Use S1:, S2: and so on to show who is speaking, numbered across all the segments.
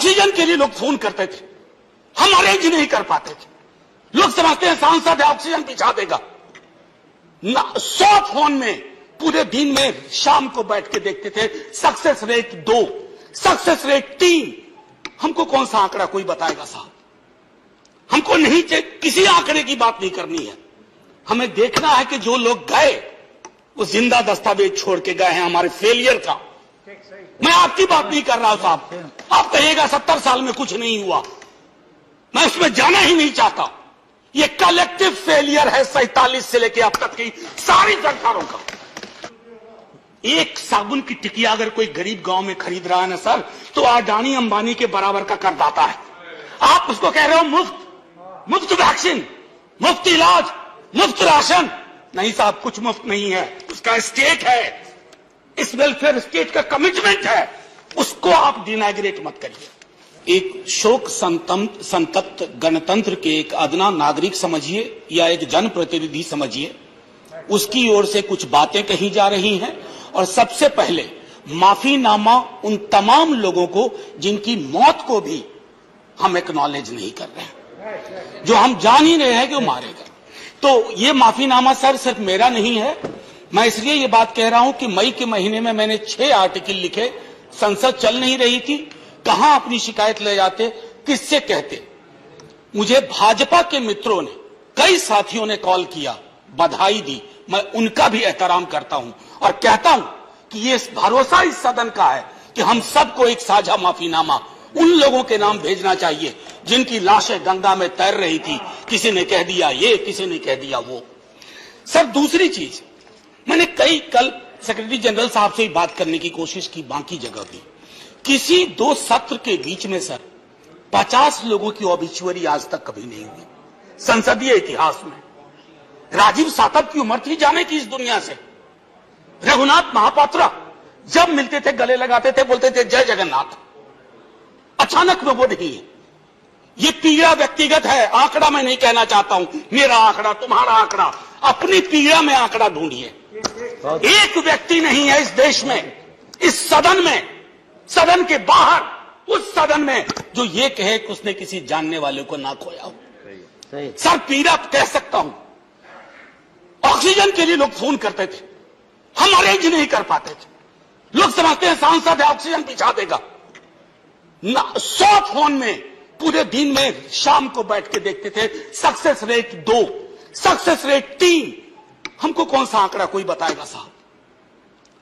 S1: Oxygen के लिए लोग फोन करते थे, हम अरेंज नहीं कर पाते थे। लोग समझते हैं सांसद है ऑक्सीजन पिछा देगा। 100 फोन में पूरे दिन में शाम को बैठ के देखते थे, सक्सेस रेट 2, सक्सेस रेट 3। हमको कौन सा आंकड़ा कोई बताएगा साहब? हमको नहीं, किसी आंकड़े की बात नहीं करनी है। हमें देखना है कि जो लोग गए वो जिंदा दस्तावेज छोड़ के गए हैं हमारे फेलियर का। मैं आपकी बात नहीं कर रहा हूं साहब। आप कहिएगा 70 साल में कुछ नहीं हुआ, मैं उसमें जाना ही नहीं चाहता। ये कलेक्टिव फेलियर है 47 से लेकर अब तक की सारी सरकारों का। एक साबुन की टिकिया अगर कोई गरीब गांव में खरीद रहा है ना सर, तो अडानी अंबानी के बराबर का करदाता है। आप उसको कह रहे हो मुफ्त वैक्सीन, मुफ्त इलाज, मुफ्त राशन। नहीं साहब, कुछ मुफ्त नहीं है, उसका स्टेट है, इस वेलफेयर स्टेट का कमिटमेंट है, उसको आप डिनाइग्रेट मत करिए। एक शोक संतप्त गणतंत्र के एक अदना नागरिक समझिए या एक जनप्रतिनिधि समझिए, उसकी ओर से कुछ बातें कही जा रही हैं। और सबसे पहले माफीनामा उन तमाम लोगों को जिनकी मौत को भी हम एक्नॉलेज नहीं कर रहे हैं, जो हम जान ही रहे हैं कि वो मारे गए। तो ये माफीनामा सर सिर्फ मेरा नहीं है। मैं इसलिए ये बात कह रहा हूं कि मई के महीने में मैंने 6 आर्टिकल लिखे। संसद चल नहीं रही थी, कहां अपनी शिकायत ले जाते, किससे कहते। मुझे भाजपा के मित्रों ने, कई साथियों ने कॉल किया, बधाई दी। मैं उनका भी एहतराम करता हूं और कहता हूं कि ये भरोसा इस सदन का है कि हम सबको एक साझा माफीनामा उन लोगों के नाम भेजना चाहिए जिनकी लाशें गंगा में तैर रही थी। किसी ने कह दिया ये, किसी ने कह दिया वो। सर दूसरी चीज, मैंने कल सेक्रेटरी जनरल साहब से बात करने की कोशिश की, बाकी जगह भी। किसी 2 सत्र के बीच में सर 50 लोगों की ऑबिचुअरी आज तक कभी नहीं हुई संसदीय इतिहास में। राजीव सातव की उम्र थी जाने की इस दुनिया से। रघुनाथ महापात्रा जब मिलते थे गले लगाते थे, बोलते थे जय जगन्नाथ। अचानक में वो नहीं है। ये पीड़ा व्यक्तिगत है, आंकड़ा मैं नहीं कहना चाहता हूं, मेरा आंकड़ा, तुम्हारा आंकड़ा, अपनी पीड़ा में आंकड़ा ढूंढिए। एक व्यक्ति नहीं है इस देश में, इस सदन में, सदन के बाहर, उस सदन में जो ये कहे कि उसने किसी जानने वाले को ना खोया हो। सर पीड़ा कह सकता हूं। ऑक्सीजन के लिए लोग फोन करते थे, हम अरेंज नहीं कर पाते थे। लोग समझते हैं सांसद है ऑक्सीजन पिछा देगा। 100 फोन में पूरे दिन में शाम को बैठ के देखते थे, सक्सेस रेट 2, सक्सेस रेट 3। हमको कौन सा आंकड़ा कोई बताएगा साहब?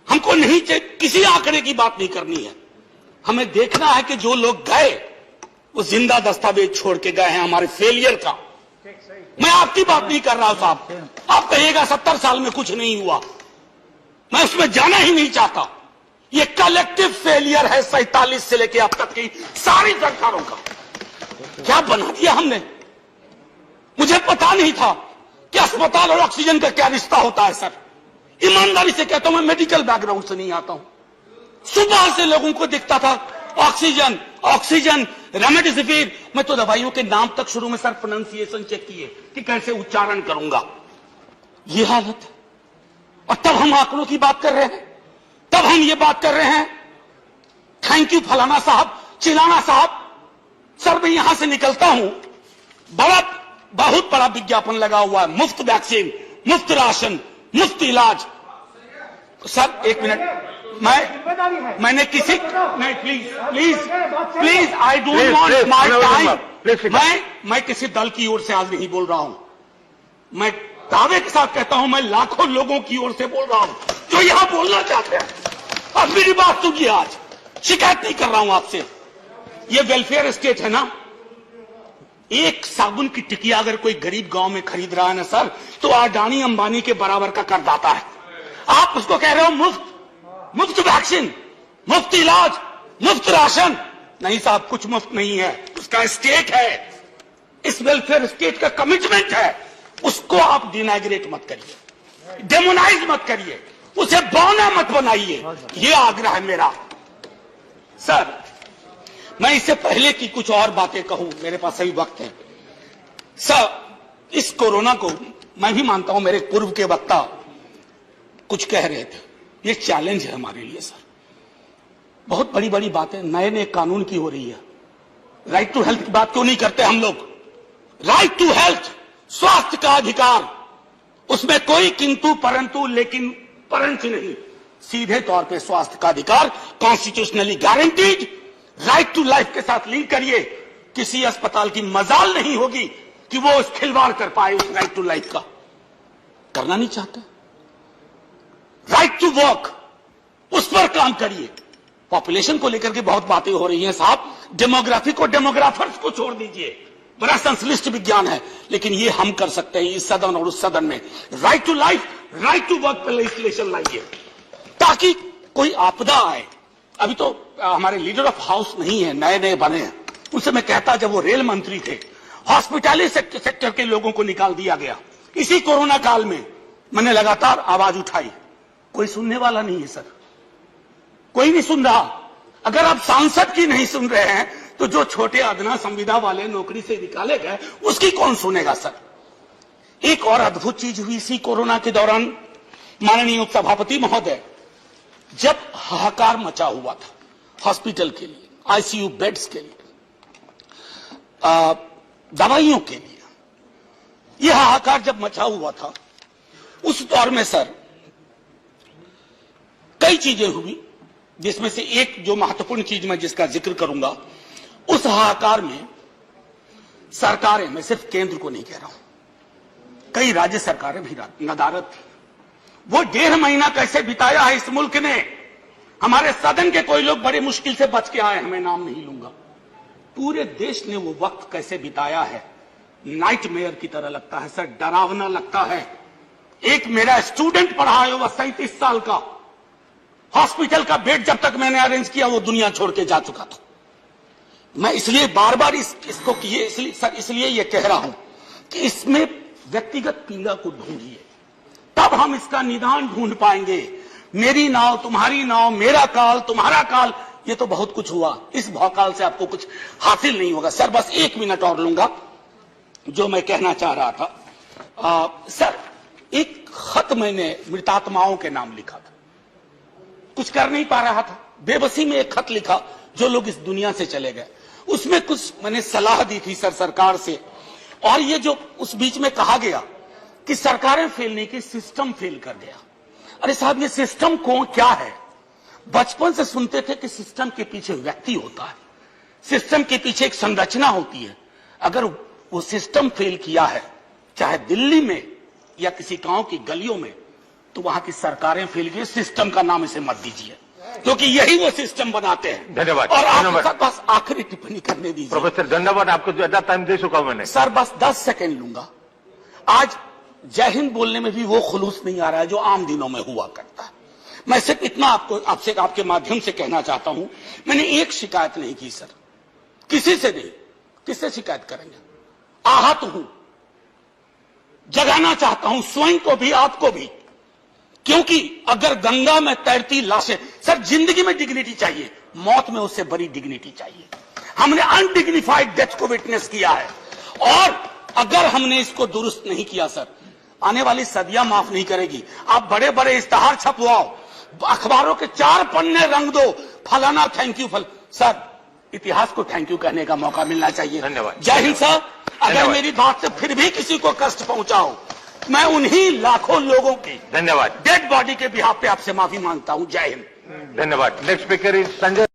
S1: हमको नहीं, किसी आंकड़े की बात नहीं करनी है। हमें देखना है कि जो लोग गए वो जिंदा दस्तावेज छोड़ के गए हैं हमारे फेलियर का। मैं आपकी बात नहीं कर रहा हूं साहब। आप कहिएगा 70 साल में कुछ नहीं हुआ, मैं उसमें जाना ही नहीं चाहता। ये कलेक्टिव फेलियर है 47 से लेकर अब तक की सारी सरकारों का। क्या बना दिया हमने? मुझे पता नहीं था कि अस्पताल और ऑक्सीजन का क्या रिश्ता होता है सर। ईमानदारी से कहता हूं, मैं मेडिकल बैकग्राउंड से नहीं आता हूं। सुबह से लोगों को दिखता था ऑक्सीजन ऑक्सीजन, रेमडेसिविर। मैं तो दवाइयों के नाम तक शुरू में सर प्रोनाउंसिएशन चेक किए कि कैसे उच्चारण करूंगा। ये हालत है। और तब हम आंकड़ों की बात कर रहे हैं, तब हम ये बात कर रहे हैं थैंक यू फलाना साहब, चिलाना साहब। सर मैं यहां से निकलता हूं, बहुत बड़ा विज्ञापन लगा हुआ है, मुफ्त वैक्सीन, मुफ्त राशन, मुफ्त इलाज। सर एक मिनट, मैंने किसी नहीं, please I don't want my time. मैं किसी दल की ओर से आज नहीं बोल रहा हूं। मैं दावे के साथ कहता हूं, मैं लाखों लोगों की ओर से बोल रहा हूं जो यहां बोलना चाहते हैं। अब मेरी बात सुनिए, आज शिकायत नहीं कर रहा हूं आपसे। ये वेलफेयर स्टेट है ना। एक साबुन की टिकिया अगर कोई गरीब गांव में खरीद रहा है ना सर, तो अडानी अंबानी के बराबर का करदाता है। आप उसको कह रहे हो मुफ्त वैक्सीन, मुफ्त इलाज, मुफ्त राशन। नहीं साहब, कुछ मुफ्त नहीं है, उसका स्टेट है, इस वेलफेयर स्टेट का कमिटमेंट है, उसको आप डिनाइग्रेट मत करिए, डेमोनाइज मत करिए, उसे बौना मत बनाइए। ये आग्रह है मेरा। सर मैं इससे पहले की कुछ और बातें कहूं, मेरे पास अभी वक्त है। सर इस कोरोना को मैं भी मानता हूं, मेरे पूर्व के वक्ता कुछ कह रहे थे, ये चैलेंज है हमारे लिए सर। बहुत बड़ी बड़ी बातें नए नए कानून की हो रही है, राइट टू हेल्थ की बात क्यों नहीं करते हम लोग? राइट टू हेल्थ, स्वास्थ्य का अधिकार, उसमें कोई किंतु परंतु लेकिन परंच नहीं, सीधे तौर पे स्वास्थ्य का अधिकार constitutionally guaranteed. Right to life के साथ लिंक करिए, किसी अस्पताल की मजाल नहीं होगी कि वो उस खिलवाड़ कर पाए उस राइट टू लाइफ का, करना नहीं चाहते। राइट टू वर्क, उस पर काम करिए। पॉपुलेशन को लेकर के बहुत बातें हो रही हैं साहब, डेमोग्राफी को डेमोग्राफर्स को छोड़ दीजिए, बड़ा संश्लिष्ट विज्ञान है, लेकिन ये हम कर सकते हैं इस सदन और उस सदन में। Right to life, right to work पर लेजिस्लेशन लाइए ताकि कोई आपदा आए। अभी तो हमारे लीडर ऑफ हाउस नहीं है, नए नए बने हैं, उनसे मैं कहता जब वो रेल मंत्री थे, हॉस्पिटैलिटी सेक्टर के लोगों को निकाल दिया गया इसी कोरोना काल में, मैंने लगातार आवाज उठाई, कोई सुनने वाला नहीं है सर, कोई नहीं सुन रहा। अगर आप सांसद की नहीं सुन रहे हैं तो जो छोटे अदना संविदा वाले नौकरी से निकाले गए उसकी कौन सुनेगा सर? एक और अद्भुत चीज हुई इसी कोरोना के दौरान, माननीय उपसभापति महोदय, जब हाहाकार मचा हुआ था हॉस्पिटल के लिए, आईसीयू बेड्स के लिए, दवाइयों के लिए, यह हाहाकार जब मचा हुआ था उस दौर में सर कई चीजें हुई, जिसमें से एक जो महत्वपूर्ण चीज मैं जिसका जिक्र करूंगा, उस हाहाकार में सरकारें, मैं सिर्फ केंद्र को नहीं कह रहा हूं, कई राज्य सरकारें भी नदारद थी। वो 1.5 महीना कैसे बिताया है इस मुल्क ने, हमारे सदन के कोई लोग बड़े मुश्किल से बच के आए, हमें नाम नहीं लूंगा, पूरे देश ने वो वक्त कैसे बिताया है, नाइटमेयर की तरह लगता है सर, डरावना लगता है। एक मेरा स्टूडेंट पढ़ा है, वो 37 साल का, हॉस्पिटल का बेड जब तक मैंने अरेंज किया वो दुनिया छोड़ के जा चुका था। मैं इसलिए बार बार इसको किए इसलिए ये कह रहा हूं कि इसमें व्यक्तिगत पीड़ा को ढूंढिए, तब हम इसका निदान ढूंढ पाएंगे। मेरी नाव तुम्हारी नाव, मेरा काल तुम्हारा काल, ये तो बहुत कुछ हुआ, इस भौकाल से आपको कुछ हासिल नहीं होगा। सर बस 1 मिनट और लूंगा, जो मैं कहना चाह रहा था। सर एक खत मैंने मृतात्माओं के नाम लिखा था, कुछ कर नहीं पा रहा था, बेबसी में एक खत लिखा, जो लोग इस दुनिया से चले गए, उसमें कुछ मैंने सलाह दी थी सर सरकार से, और ये जो उस बीच में कहा गया कि सरकारें फेल नहीं की, सिस्टम फेल कर गया। अरे साहब, ये सिस्टम कौन क्या है? बचपन से सुनते थे कि सिस्टम के पीछे व्यक्ति होता है, सिस्टम के पीछे एक संरचना होती है। अगर वो सिस्टम फेल किया है, चाहे दिल्ली में या किसी गांव की गलियों में, तो वहां की सरकारें फेल की, सिस्टम का नाम इसे मत दीजिए, क्योंकि यही वो सिस्टम बनाते हैं।
S2: धन्यवाद।
S1: और आपके पास आखिरी टिप्पणी करने दीजिए।
S2: प्रोफेसर धन्यवाद, आपको ज्यादा टाइम दे चुका मैंने।
S1: सर बस 10 सेकेंड लूंगा। आज जय हिंद बोलने में भी वो खुलूस नहीं आ रहा है जो आम दिनों में हुआ करता है। मैं सिर्फ इतना आपसे आपके माध्यम से कहना चाहता हूं, मैंने एक शिकायत नहीं की सर, किसी से नहीं। किससे शिकायत करेंगे? आहत हूं, जगाना चाहता हूं स्वयं को भी आपको भी, क्योंकि अगर गंगा में तैरती लाशें, सर जिंदगी में डिग्निटी चाहिए, मौत में उससे बड़ी डिग्निटी चाहिए। हमने अनडिग्निफाइड डेथ को विटनेस किया है, और अगर हमने इसको दुरुस्त नहीं किया सर, आने वाली सदियां माफ नहीं करेगी। आप बड़े बड़े इश्तहार छपवाओ, अखबारों के 4 पन्ने रंग दो, फलाना थैंक यू सर, इतिहास को थैंक यू कहने का मौका मिलना चाहिए।
S2: धन्यवाद।
S1: जय हिंद सर। अगर मेरी बात से फिर भी किसी को कष्ट पहुंचाओ, मैं उन्हीं लाखों लोगों की
S2: धन्यवाद
S1: डेड बॉडी के बिहाफ पे आपसे माफी मांगता हूं। जय हिंद।
S2: धन्यवाद। Next speaker is Sanjay.